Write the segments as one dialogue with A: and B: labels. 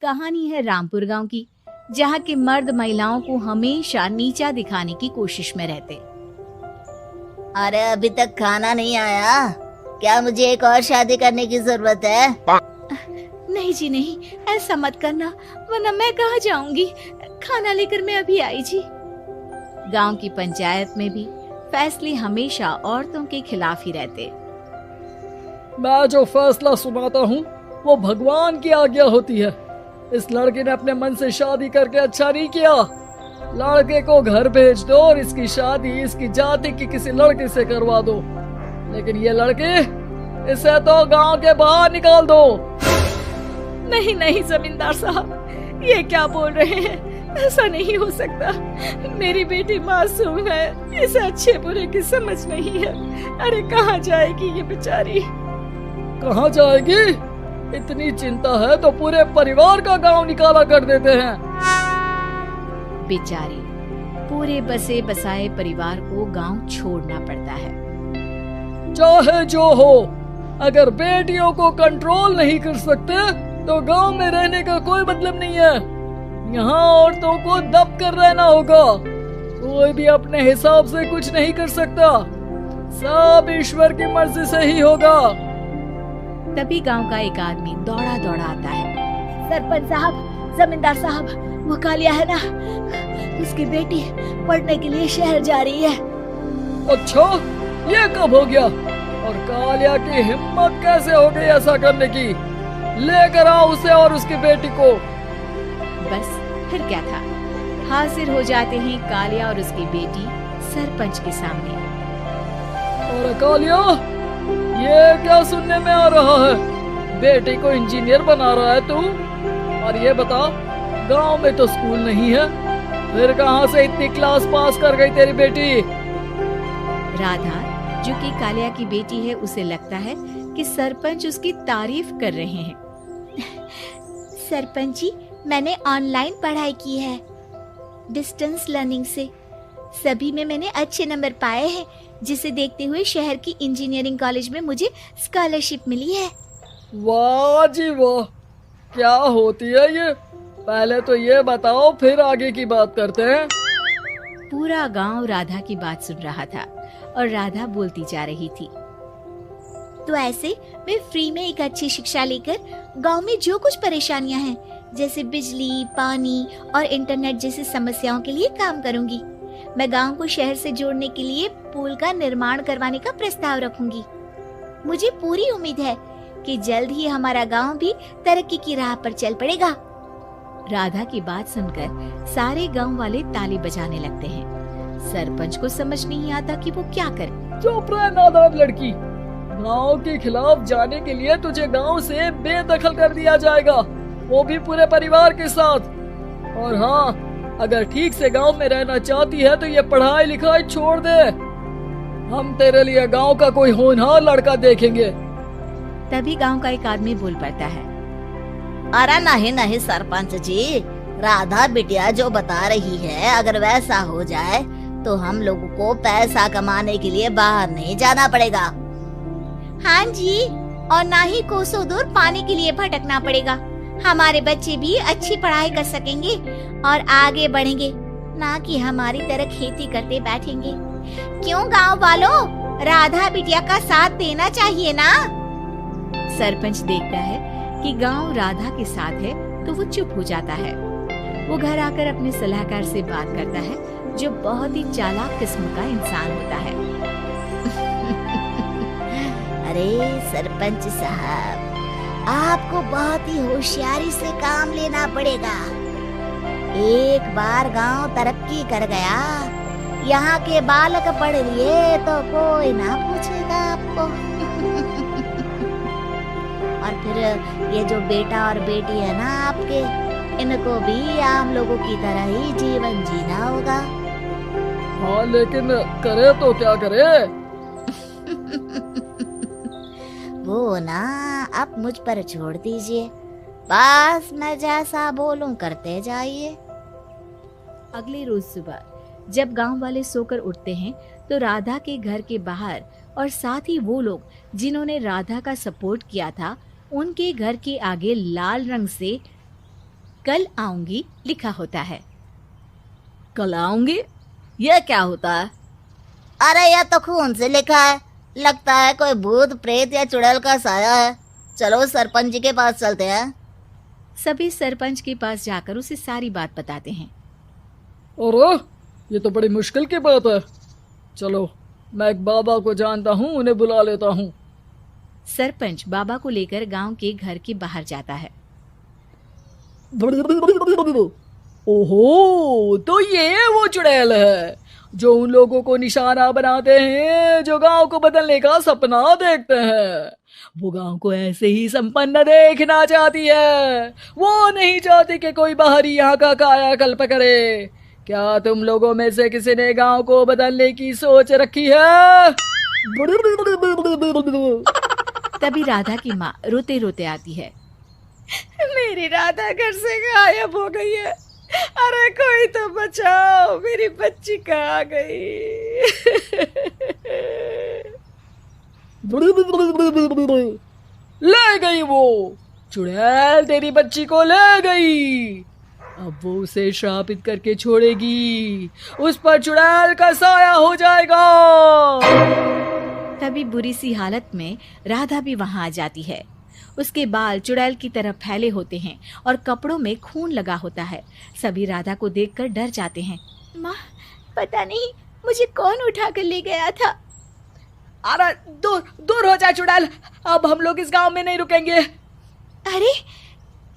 A: कहानी है रामपुर गांव की, जहां के मर्द महिलाओं को हमेशा नीचा दिखाने की कोशिश में रहते।
B: अरे अभी तक खाना नहीं आया, क्या मुझे एक और शादी करने की जरूरत है?
A: नहीं जी नहीं, ऐसा मत करना, वरना मैं कहाँ जाऊंगी। खाना लेकर मैं अभी आई जी। गांव की पंचायत में भी फैसले हमेशा औरतों के खिलाफ ही रहते।
C: मैं जो फैसला सुनाता हूँ वो भगवान की आज्ञा होती है। इस लड़के ने अपने मन से शादी करके अच्छा नहीं किया। लड़के को घर भेज दो और इसकी शादी इसकी जाति की किसी लड़के से करवा दो, लेकिन ये लड़के, इसे तो गांव के बाहर निकाल दो।
A: नहीं नहीं जमींदार साहब, ये क्या बोल रहे हैं? ऐसा नहीं हो सकता। मेरी बेटी मासूम है, इसे अच्छे बुरे की समझ नहीं है। अरे कहाँ जाएगी ये बेचारी?
C: कहाँ जाएगी? इतनी चिंता है तो पूरे परिवार का गांव निकाला कर देते हैं।
A: बेचारी, पूरे बसे बसाए परिवार को गांव छोड़ना पड़ता है।
C: चाहे जो हो, अगर बेटियों को कंट्रोल नहीं कर सकते तो गांव में रहने का कोई मतलब नहीं है। यहाँ औरतों को दब कर रहना होगा। कोई भी अपने हिसाब से कुछ नहीं कर सकता, सब ईश्वर की मर्जी से ही होगा।
A: तभी गांव का एक आदमी दौड़ा दौड़ा आता है। सरपंच साहब, जमींदार साहब, वो कालिया है ना, उसकी बेटी पढ़ने के लिए शहर जा रही है।
C: अच्छा, ये कब हो गया? और कालिया की हिम्मत कैसे हो गई ऐसा करने की? लेकर आओ उसे और उसकी बेटी को।
A: बस फिर क्या था, हाजिर हो जाते हैं कालिया और उसकी बेटी सरपंच के सामने।
C: और कालिया, ये क्या सुनने में आ रहा है? बेटी को इंजीनियर बना रहा है तू? और ये बता, गांव में तो स्कूल नहीं है, फिर कहां से इतनी क्लास पास कर गई तेरी बेटी?
A: राधा, जो कि कालिया की बेटी है, उसे लगता है कि सरपंच उसकी तारीफ कर रहे हैं। सरपंच जी, मैंने ऑनलाइन पढ़ाई की है, डिस्टेंस लर्निंग से। सभी में मैंने अच्छे नंबर पाए हैं, जिसे देखते हुए शहर की इंजीनियरिंग कॉलेज में मुझे स्कॉलरशिप मिली है।
C: वाह जी वाह, क्या होती है ये? पहले तो ये बताओ, फिर आगे की बात करते हैं।
A: पूरा गांव राधा की बात सुन रहा था और राधा बोलती जा रही थी। तो ऐसे मैं फ्री में एक अच्छी शिक्षा लेकर गांव में जो कुछ परेशानियां हैं, जैसे बिजली, पानी और इंटरनेट जैसी समस्याओं के लिए काम करूंगी। मैं गांव को शहर से जोड़ने के लिए पुल का निर्माण करवाने का प्रस्ताव रखूंगी। मुझे पूरी उम्मीद है कि जल्द ही हमारा गांव भी तरक्की की राह पर चल पड़ेगा। राधा की बात सुनकर सारे गांव वाले ताली बजाने लगते हैं। सरपंच को समझ नहीं आता कि वो क्या करे।
C: चुप रह नादान लड़की, गांव के खिलाफ जाने के लिए तुझे गांव से बेदखल कर दिया जाएगा, वो भी पूरे परिवार के साथ। और हाँ, अगर ठीक से गांव में रहना चाहती है तो ये पढ़ाई लिखाई छोड़ दे। हम तेरे लिए गांव का कोई होनहार लड़का देखेंगे।
A: तभी गांव का एक आदमी बोल पड़ता है।
B: अरे नहीं नहीं सरपंच जी, राधा बिटिया जो बता रही है, अगर वैसा हो जाए तो हम लोगों को पैसा कमाने के लिए बाहर नहीं जाना पड़ेगा।
A: हाँ जी, और ना ही कोसों दूर पानी के लिए भटकना पड़ेगा। हमारे बच्चे भी अच्छी पढ़ाई कर सकेंगे और आगे बढ़ेंगे, ना कि हमारी तरह खेती करते बैठेंगे। क्यों गांव वालों, राधा बिटिया का साथ देना चाहिए ना? सरपंच देखता है कि गांव राधा के साथ है तो वो चुप हो जाता है। वो घर आकर अपने सलाहकार से बात करता है, जो बहुत ही चालाक किस्म का इंसान होता है।
B: अरे सरपंच साहब, आपको बहुत ही होशियारी से काम लेना पड़ेगा। एक बार गांव तरक्की कर गया, यहाँ के बालक पढ़ लिए तो कोई ना पूछेगा आपको। और फिर ये जो बेटा और बेटी है ना आपके, इनको भी आम लोगों की तरह ही जीवन जीना होगा।
C: हाँ, लेकिन करे तो क्या करे?
B: वो ना आप मुझ पर छोड़ दीजिए, बस मैं जैसा बोलूं करते जाइए।
A: अगले रोज सुबह जब गांव वाले सोकर उठते हैं तो राधा के घर के बाहर और साथ ही वो लोग जिन्होंने राधा का सपोर्ट किया था, उनके घर के आगे लाल रंग से कल आऊंगी लिखा होता है।
D: कल आऊंगी, यह क्या होता है?
B: अरे यह तो खून से लिखा है, लगता है कोई भूत प्रेत या चुड़ैल का साया है। चलो सरपंच जी के पास चलते हैं।
A: सभी सरपंच के पास जाकर उसे सारी बात बताते हैं।
C: अरे ये तो बड़ी मुश्किल की बात है। चलो मैं एक बाबा को जानता हूँ, उन्हें बुला लेता हूँ।
A: सरपंच बाबा को लेकर गांव के घर के बाहर जाता है।
C: ओहो, तो ये वो चुड़ैल है जो उन लोगों को निशाना बनाते हैं जो गांव को बदलने का सपना देखते हैं। वो गांव को ऐसे ही संपन्न देखना चाहती है, वो नहीं चाहती कि कोई बाहरी यहाँ का कायाकल्प करे। क्या तुम लोगों में से किसी ने गांव को बदलने की सोच रखी है?
A: तभी राधा की माँ रोते रोते आती है। मेरी राधा घर से गायब हो गई है। अरे कोई तो बचाओ, मेरी बच्ची कहाँ गई?
C: ले गई वो चुड़ैल, तेरी बच्ची को ले गई। अब वो उसे श्रापित करके छोड़ेगी, उस पर चुड़ैल का साया हो जाएगा।
A: तभी बुरी सी हालत में राधा भी वहां आ जाती है। उसके बाल चुड़ैल की तरह फैले होते हैं और कपड़ों में खून लगा होता है। सभी राधा को देखकर डर जाते हैं। माँ, पता नहीं मुझे कौन उठा कर ले गया था।
C: अरे दूर दूर हो जा चुड़ैल, अब हम लोग इस गांव में नहीं रुकेंगे।
A: अरे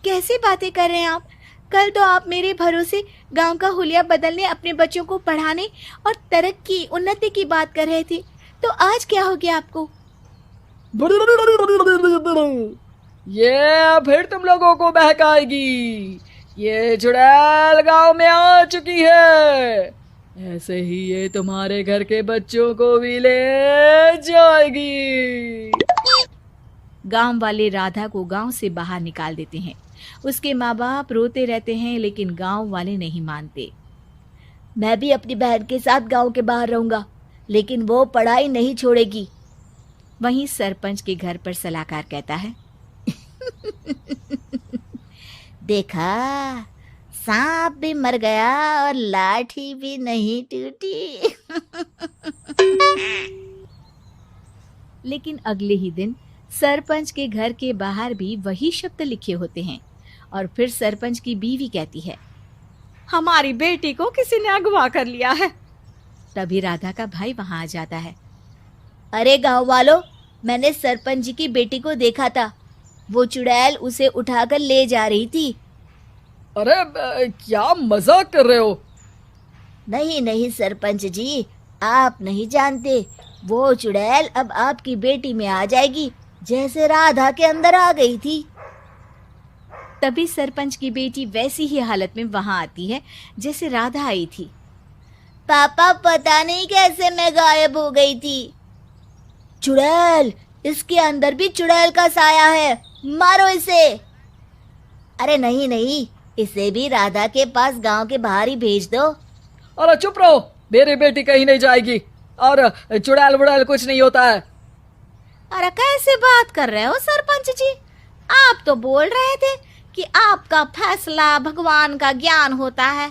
A: कैसे बातें कर रहे हैं आप? कल तो आप मेरे भरोसे गांव का हुलिया बदलने, अपने बच्चों को पढ़ाने और तरक्की उन्नति की बात कर रहे थे, तो आज क्या हो गया आपको?
C: ये फिर तुम लोगों को बहकाएगी। ये चुड़ैल गांव में आ चुकी है, ऐसे ही ये तुम्हारे घर के बच्चों को भी ले जाएगी।
A: गांव वाले राधा को गांव से बाहर निकाल देते हैं। उसके माँ बाप रोते रहते हैं, लेकिन गांव वाले नहीं मानते।
B: मैं भी अपनी बहन के साथ गांव के बाहर रहूंगा, लेकिन वो पढ़ाई नहीं छोड़ेगी।
A: वहीं सरपंच के घर पर सलाहकार कहता है।
B: देखा, सांप भी मर गया और लाठी भी नहीं टूटी।
A: लेकिन अगले ही दिन सरपंच के घर के बाहर भी वही शब्द लिखे होते हैं। और फिर सरपंच की बीवी कहती है, हमारी बेटी को किसी ने अगवा कर लिया है। तभी राधा का भाई वहां आ जाता है।
B: अरे गांव वालों, मैंने सरपंच जी की बेटी को देखा था। वो चुड़ैल उसे उठाकर ले जा रही थी।
C: अरे क्या मजाक कर रहे हो?
B: नहीं नहीं सरपंच जी, आप नहीं जानते। वो चुड़ैल अब आपकी बेटी में आ जाएगी, जैसे राधा के अंदर आ गई थी।
A: तभी सरपंच की बेटी वैसी ही हालत में वहां आती है जैसे राधा आई थी।
B: पापा, पता नहीं कैसे मैं गायब हो गई थी। चुड़ैल, इसके अंदर भी चुड़ैल का साया है, मारो इसे। अरे नहीं नहीं, इसे भी राधा के पास गांव के बाहर ही भेज दो।
C: अरे चुप रहो, मेरी बेटी कहीं नहीं जाएगी और चुड़ैल वुड़ैल कुछ नहीं होता है।
A: अरे कैसे बात कर रहे हो सरपंच जी? आप तो बोल रहे थे कि आपका फैसला भगवान का ज्ञान होता है,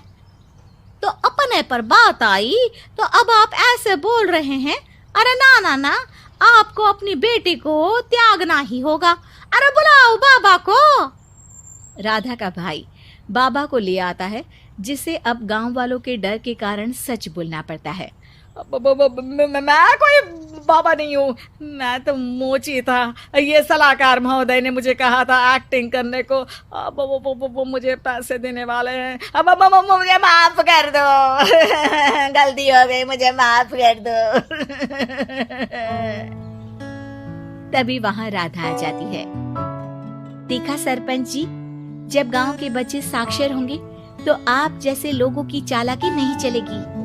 A: तो अपने पर बात आई तो अब आप ऐसे बोल रहे हैं। अरे ना ना ना, आपको अपनी बेटी को त्यागना ही होगा। अरे बुलाओ बाबा को। राधा का भाई बाबा को ले आता है, जिसे अब गांव वालों के डर के कारण सच बोलना पड़ता है।
C: मैं कोई बाबा नहीं हूँ, मैं तो मोची था। ये सलाहकार महोदय ने मुझे कहा था एक्टिंग करने को। अब वो मुझे पैसे देने वाले हैं। अब मुझे माफ कर दो।
B: गलती हो गई, मुझे माफ कर दो।
A: तभी वहां राधा आ जाती है। देखा सरपंच जी, जब गांव के बच्चे साक्षर होंगे तो आप जैसे लोगों की चालाकी नहीं चलेगी।